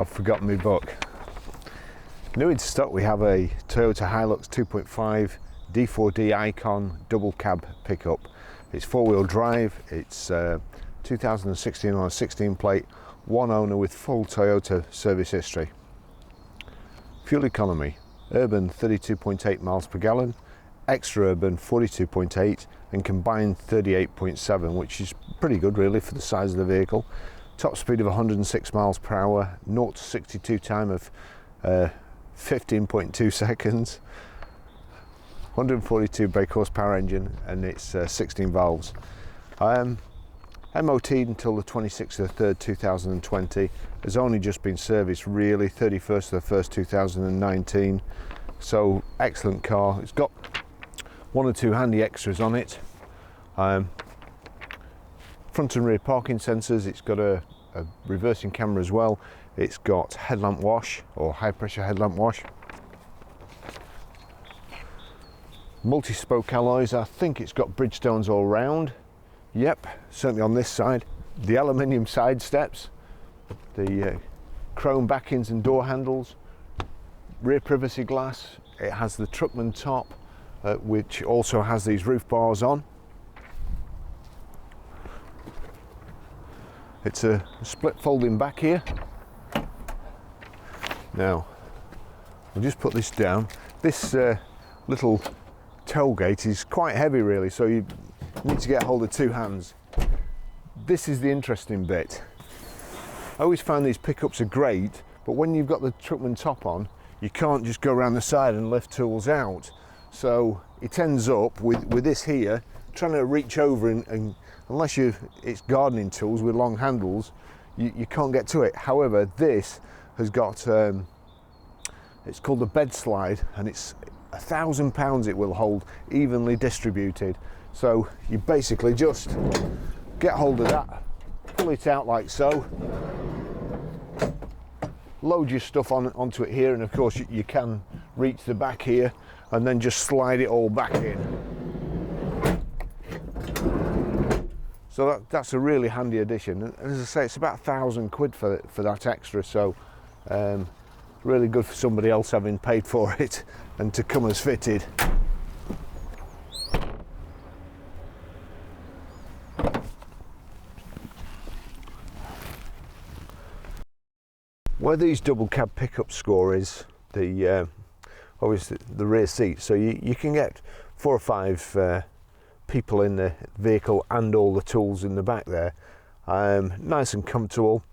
I've forgotten my book. New in stock we have a Toyota Hilux 2.5 D4D Icon double cab pickup. It's four-wheel drive, it's 2016 on a 16 plate, one owner with full Toyota service history. Fuel economy, urban 32.8 miles per gallon, extra urban 42.8 and combined 38.7, which is pretty good really for the size of the vehicle. Top speed of 106 miles per hour, 0 to 62 time of 15.2 seconds, 142 brake horsepower engine, and it's 16 valves. MOT until the 26th of the 3rd 2020, has only just been serviced really 31st of the 1st 2019, so excellent car. It's got one or two handy extras on it. Front and rear parking sensors, it's got a reversing camera as well. It's got headlamp wash or high pressure headlamp wash. Multi-spoke alloys, I think it's got Bridgestones all round. Yep, certainly on this side. The aluminium side steps, the chrome backings and door handles, rear privacy glass. It has the Truckman top, which also has these roof bars on. It's a split folding back here. Now, I'll just put this down. This little tailgate is quite heavy really, so you need to get hold of two hands. This is the interesting bit. I always find these pickups are great, but when you've got the Truckman top on, you can't just go around the side and lift tools out. So it ends up with this here, trying to reach over and unless it's gardening tools with long handles, you can't get to it. However, this has got, it's called the bed slide, and it's 1,000 pounds it will hold, evenly distributed. So you basically just get hold of that, pull it out like so, load your stuff onto it here, and of course you can reach the back here and then just slide it all back in. So that's a really handy addition, and as I say, it's about 1,000 quid for that extra, so really good for somebody else having paid for it and to come as fitted. Where these double cab pickups score is obviously the rear seat, so you can get 4 or 5 people in the vehicle and all the tools in the back there. Nice and comfortable.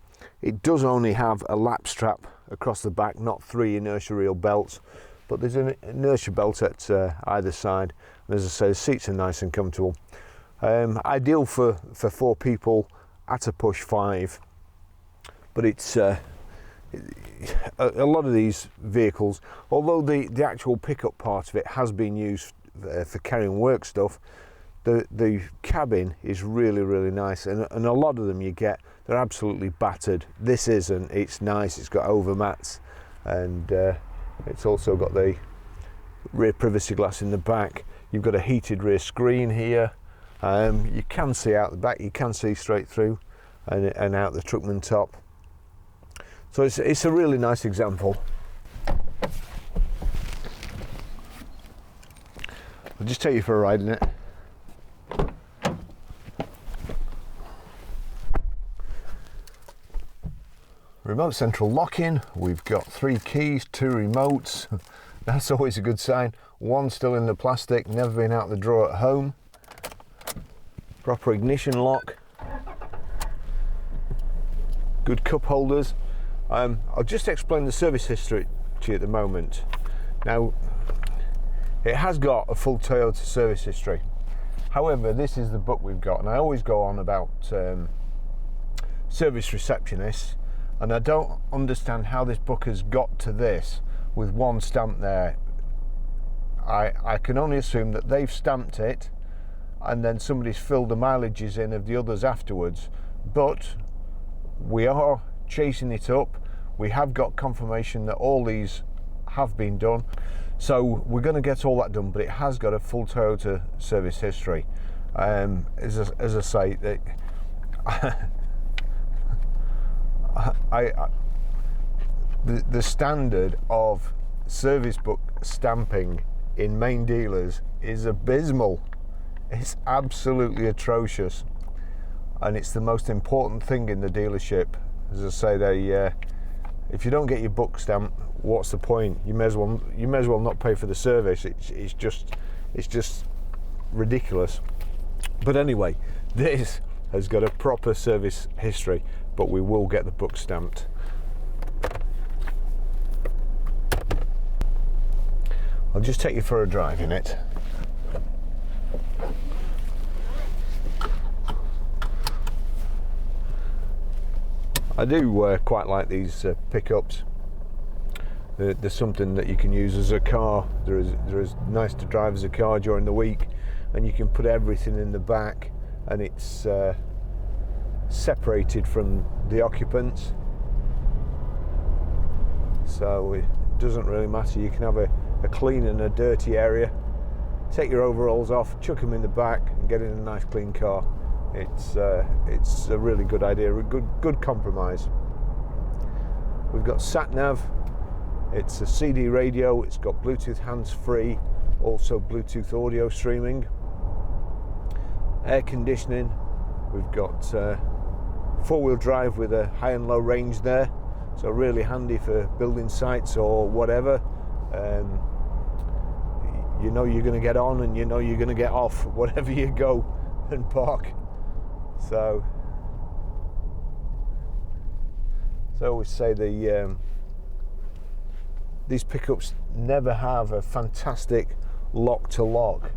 It does only have a lap strap across the back, not 3 inertia reel belts, but there's an inertia belt at either side, and as I say, the seats are nice and comfortable. Ideal for 4 people, at a push 5, but it's a lot of these vehicles, although the actual pickup part of it has been used for carrying work stuff, the cabin is really nice, and a lot of them they're absolutely battered. This isn't. It's nice. It's got overmats, and it's also got the rear privacy glass in the back. You've got a heated rear screen here. You can see out the back. You can see straight through and out the Truckman top. So it's a really nice example. I'll just take you for a ride in it. Remote central lock-in, we've got 3 keys, 2 remotes. That's always a good sign. One still in the plastic, never been out the drawer at home. Proper ignition lock. Good cup holders. I'll just explain the service history to you at the moment. Now, it has got a full Toyota service history. However, this is the book we've got, and I always go on about service receptionists, and I don't understand how this book has got to this with one stamp there. I can only assume that they've stamped it and then somebody's filled the mileages in of the others afterwards, but we are chasing it up. We have got confirmation that all these have been done, so we're going to get all that done, but it has got a full Toyota service history. As I say, The standard of service book stamping in main dealers is abysmal. It's absolutely atrocious, and it's the most important thing in the dealership. As I say, if you don't get your book stamped, what's the point? You may as well not pay for the service. It's just ridiculous. But anyway, this has got a proper service history, but we will get the book stamped. I'll just take you for a drive in it. I do quite like these pickups. There's something that you can use as a car. They're as nice to drive as a car during the week, and you can put everything in the back, and it's separated from the occupants, so it doesn't really matter. You can have a clean and a dirty area, take your overalls off, chuck them in the back, and get in a nice clean car. It's a really good idea, a good compromise. We've got sat nav. It's a CD radio. It's got Bluetooth hands-free, also Bluetooth audio streaming, air conditioning. We've got four-wheel drive with a high and low range there, so really handy for building sites or whatever. You know you're going to get on, and you know you're going to get off whatever you go and park. So I always say these pickups never have a fantastic lock to lock.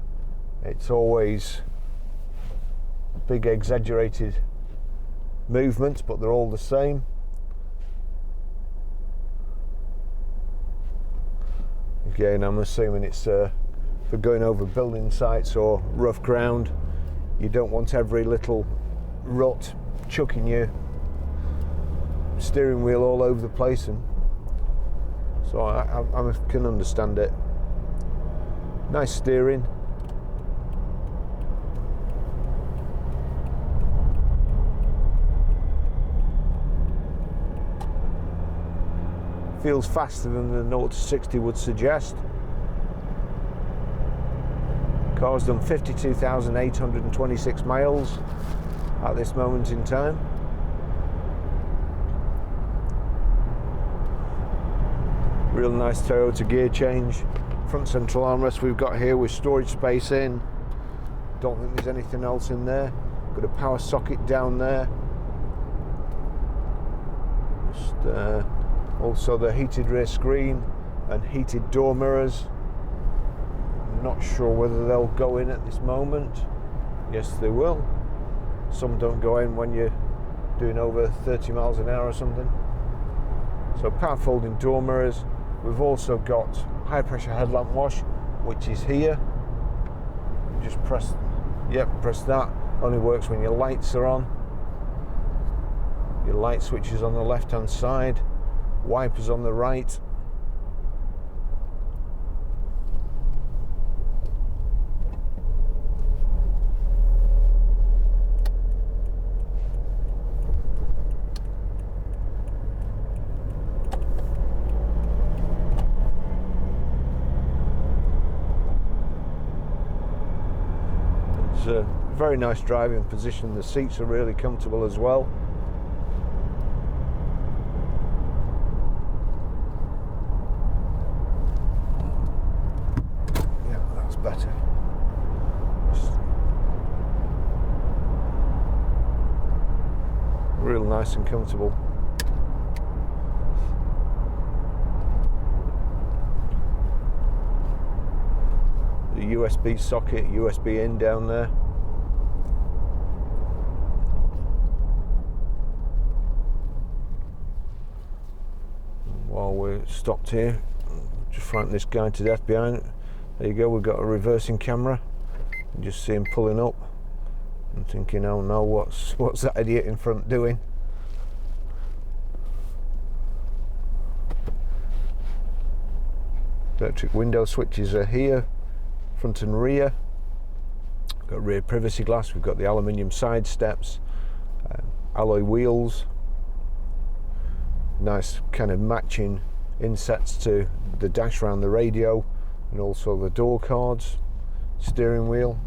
It's always big exaggerated movements, but they're all the same. Again, I'm assuming it's for going over building sites or rough ground. You don't want every little rut chucking your steering wheel all over the place, and so I can understand it. Nice steering. Feels faster than the 0 to 60 would suggest. Car's done 52,826 miles at this moment in time. Real nice Toyota gear change. Front central armrest we've got here with storage space in. Don't think there's anything else in there. Got a power socket down there. Just also the heated rear screen and heated door mirrors. Not sure whether they'll go in at this moment. Yes, they will. Some don't go in when you're doing over 30 miles an hour or something. So power folding door mirrors. We've also got high pressure headlamp wash, which is here. You just press that. Only works when your lights are on. Your light switch is on the left hand side, wipers on the right. It's a very nice driving position. The seats are really comfortable as well. Yeah, that's better. Real nice and comfortable. The USB socket, USB in down there. While we're stopped here, just frighten this guy to death behind it. There you go, we've got a reversing camera. You just see him pulling up. I'm thinking, oh no, what's that idiot in front doing? Electric window switches are here, front and rear. We've got rear privacy glass, we've got the aluminium side steps, alloy wheels, Nice kind of matching insets to the dash around the radio, and also the door cards, steering wheel.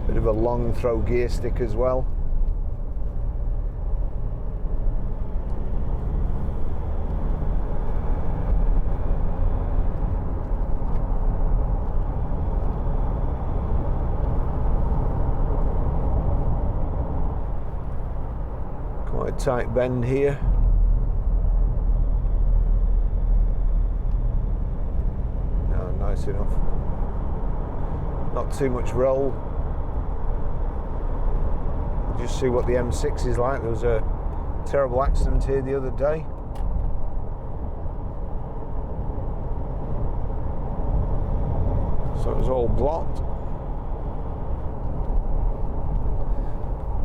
Bit of a long throw gear stick as well. Quite a tight bend here. No, nice enough. Not too much roll. Just see what the M6 is like. There was a terrible accident here the other day. So it was all blocked.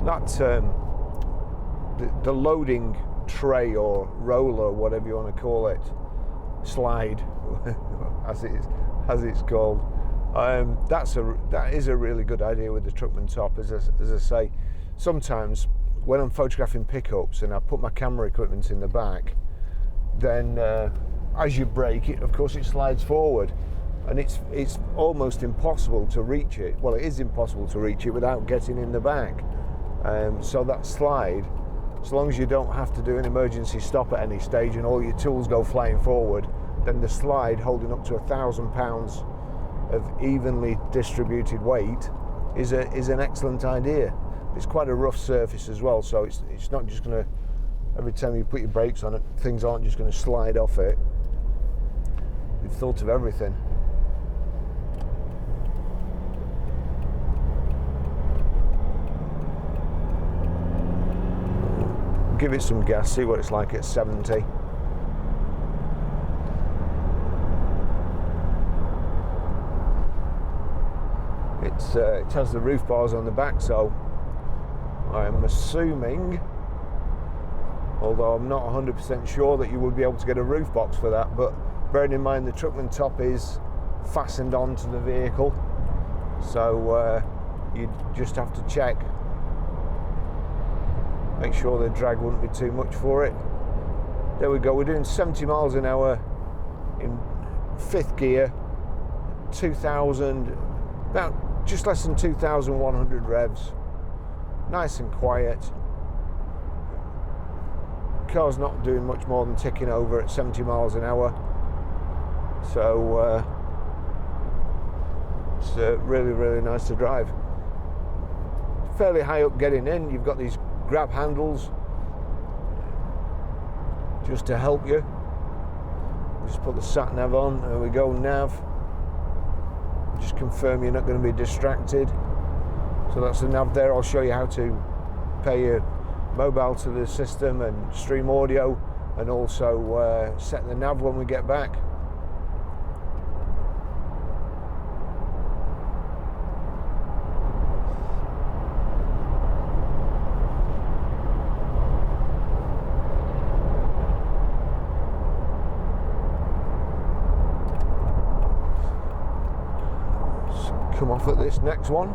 That the loading tray or roller, or whatever you want to call it, slide, as it's called. That is a really good idea with the Truckman top. As I say, sometimes when I'm photographing pickups and I put my camera equipment in the back, then as you brake it, of course, it slides forward, and it's almost impossible to reach it. Well, it is impossible to reach it without getting in the back. So that slide, as long as you don't have to do an emergency stop at any stage and all your tools go flying forward, then the slide holding up to 1,000 pounds of evenly distributed weight is an excellent idea. It's quite a rough surface as well, so it's not just going to, every time you put your brakes on it, things aren't just going to slide off it. We've thought of everything. Give it some gas, see what it's like at 70. It has the roof bars on the back, so I'm assuming, although I'm not 100% sure, that you would be able to get a roof box for that, but bearing in mind the Truckman top is fastened onto the vehicle, so you just have to check. Make sure the drag wouldn't be too much for it. There we go, we're doing 70 miles an hour in 5th gear, 2,000, about just less than 2,100 revs. Nice and quiet. Car's not doing much more than ticking over at 70 miles an hour. So it's really, really nice to drive. Fairly high up getting in. You've got these grab handles just to help you. Just put the sat nav on. There we go, nav. Just confirm you're not going to be distracted. So that's the nav there. I'll show you how to pair your mobile to the system and stream audio, and also set the nav when we get back. Come off at this next one.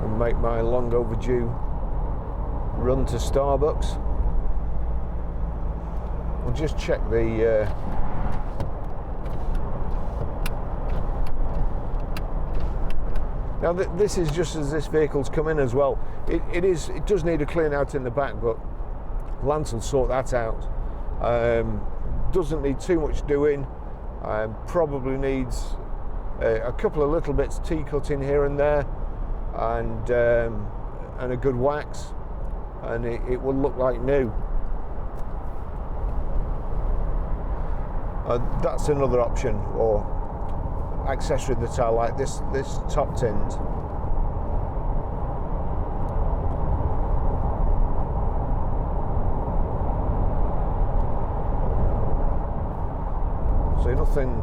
And make my long overdue run to Starbucks. I'll just check the now this is just as this vehicle's come in as well. It does need a clean out in the back, but Lance will sort that out. Doesn't need too much doing. Probably needs a couple of little bits T-cutting here and there, and a good wax, and it will look like new. That's another option, or accessory that I like, this top tint. So nothing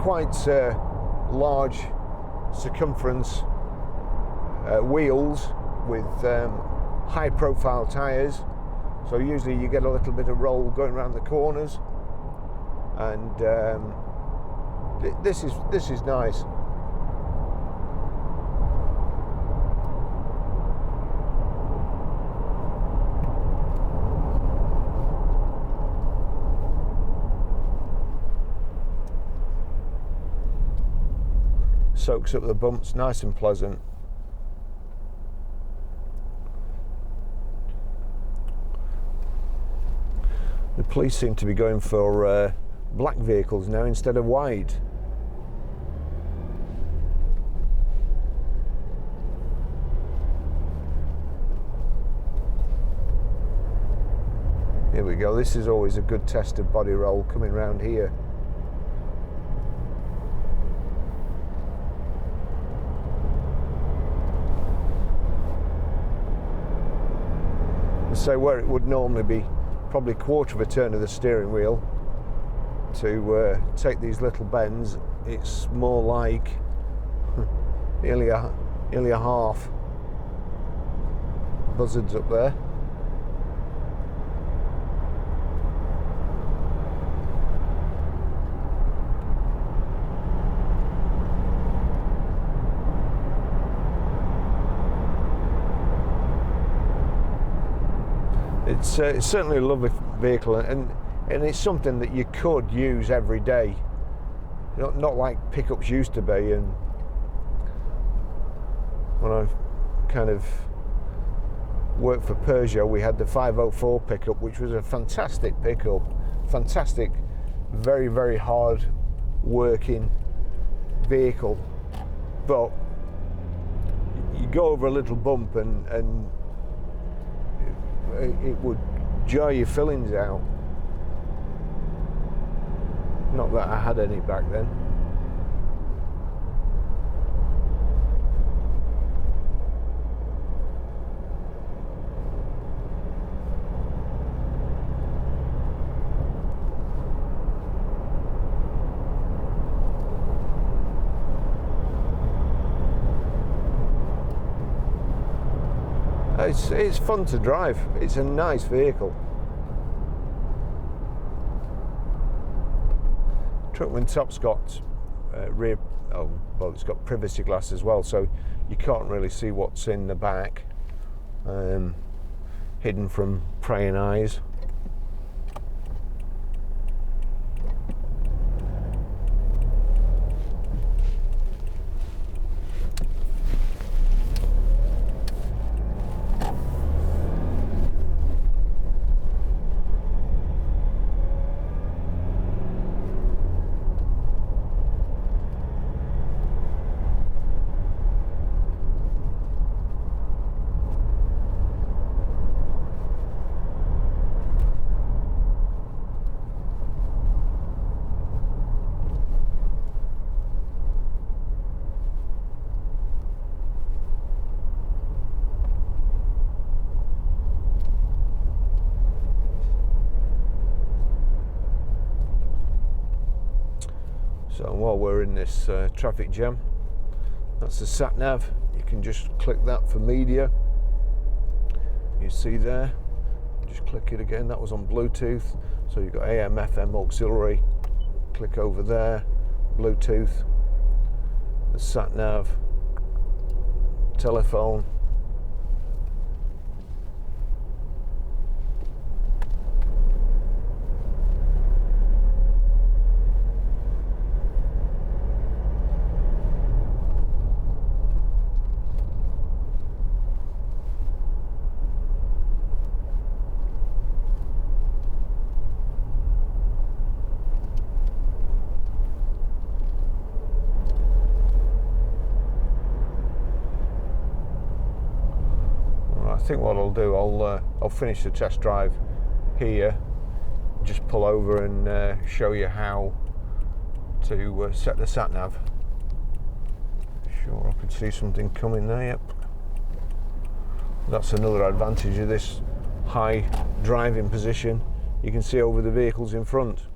quite large circumference wheels with high profile tyres, so usually you get a little bit of roll going around the corners, and this is nice. Soaks up the bumps, nice and pleasant. The police seem to be going for black vehicles now instead of white. Here we go, this is always a good test of body roll coming round here. So where it would normally be probably a quarter of a turn of the steering wheel to take these little bends, it's more like nearly a half. Buzzards up there. It's certainly a lovely vehicle, and it's something that you could use every day. Not like pickups used to be. And when I kind of worked for Peugeot, we had the 504 pickup, which was a fantastic pickup, fantastic, very, very hard working vehicle. But you go over a little bump and it would jar your fillings out. Not that I had any back then. It's fun to drive. It's a nice vehicle. Truckman top's got rear. Oh, well, it's got privacy glass as well, so you can't really see what's in the back, hidden from prying eyes. So while we're in this traffic jam, that's the sat nav. You can just click that for media. You see there, just click it again. That was on Bluetooth, so you've got AM, FM auxiliary. Click over there, Bluetooth, the sat nav, telephone. I think what I'll do, I'll finish the test drive here, just pull over and show you how to set the sat nav. Sure, I can see something coming there. Yep, that's another advantage of this high driving position. You can see over the vehicles in front.